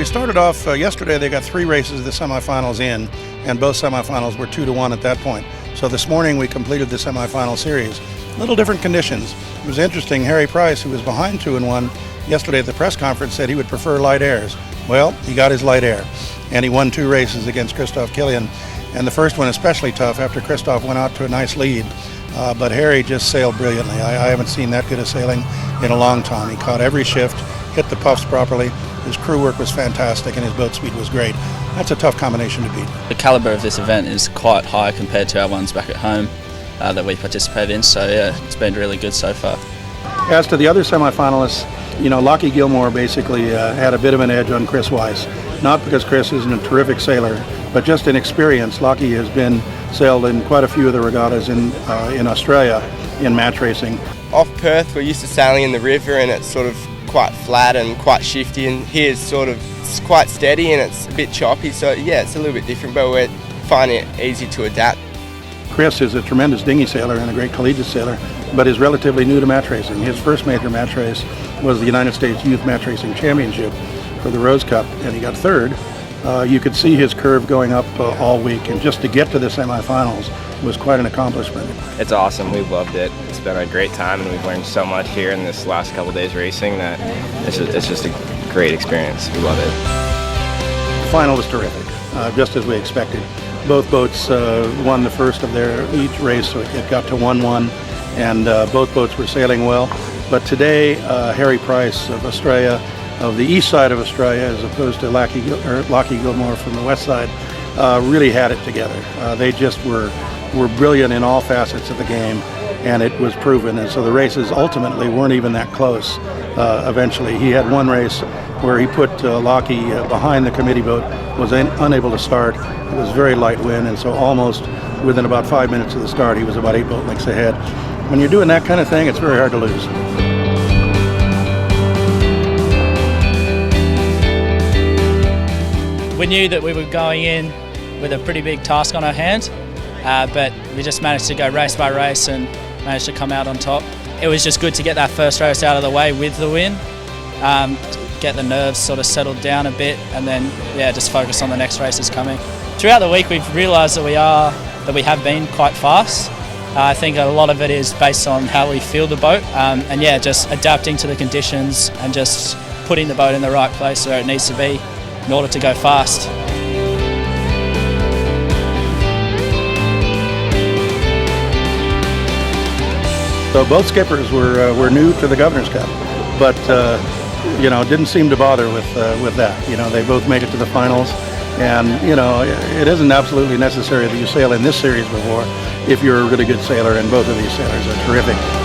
we started off yesterday. They got 3 races of the semifinals in, and both semifinals were 2-1 at that point. So this morning we completed the semifinal series. Little different conditions. It was interesting. Harry Price, who was behind 2-1 yesterday at the press conference, said he would prefer light airs. Well, he got his light air, and he won 2 races against Christophe Killian. And the first one especially tough after Christophe went out to a nice lead. But Harry just sailed brilliantly. I haven't seen that good of sailing in a long time. He caught every shift, hit the puffs properly. His crew work was fantastic, and his boat speed was great. That's a tough combination to beat. The calibre of this event is quite high compared to our ones back at home that we participate in, so yeah, it's been really good so far. As to the other semifinalists, Lockie Gilmore basically had a bit of an edge on Chris Weiss. Not because Chris isn't a terrific sailor, but just in experience. Lockie has sailed in quite a few of the regattas in Australia in match racing. Off Perth, we're used to sailing in the river, and it's sort of quite flat and quite shifty, and here it's quite steady and it's a bit choppy, so yeah, it's a little bit different, but we're finding it easy to adapt. Chris is a tremendous dinghy sailor and a great collegiate sailor, but is relatively new to match racing. His first major match race was the United States Youth Match Racing Championship for the Rose Cup, and he got 3rd. You could see his curve going up all week, and just to get to the semifinals was quite an accomplishment. It's awesome. We've loved it. It's been a great time, and we've learned so much here in this last couple days racing that it's just a great experience. We love it. The final was terrific, just as we expected. Both boats won the first of each race, so it got to 1-1, and both boats were sailing well. But today, Harry Price of Australia, of the east side of Australia, as opposed to Lockie Gilmore from the west side, really had it together. They just were brilliant in all facets of the game, and it was proven. And so the races ultimately weren't even that close. Eventually, he had one race where he put Lockie behind the committee boat, was unable to start. It was very light wind, and so almost within about 5 minutes of the start, he was about 8 boat lengths ahead. When you're doing that kind of thing, it's very hard to lose. We knew that we were going in with a pretty big task on our hands, but we just managed to go race by race and managed to come out on top. It was just good to get that first race out of the way with the win, get the nerves sort of settled down a bit, and then just focus on the next races coming. Throughout the week, we've realised that we have been quite fast. I think a lot of it is based on how we feel the boat, and just adapting to the conditions and just putting the boat in the right place where it needs to be in order to go fast. So both skippers were new to the Governor's Cup, but didn't seem to bother with that. They both made it to the finals, and it isn't absolutely necessary that you sail in this series before if you're a really good sailor, and both of these sailors are terrific.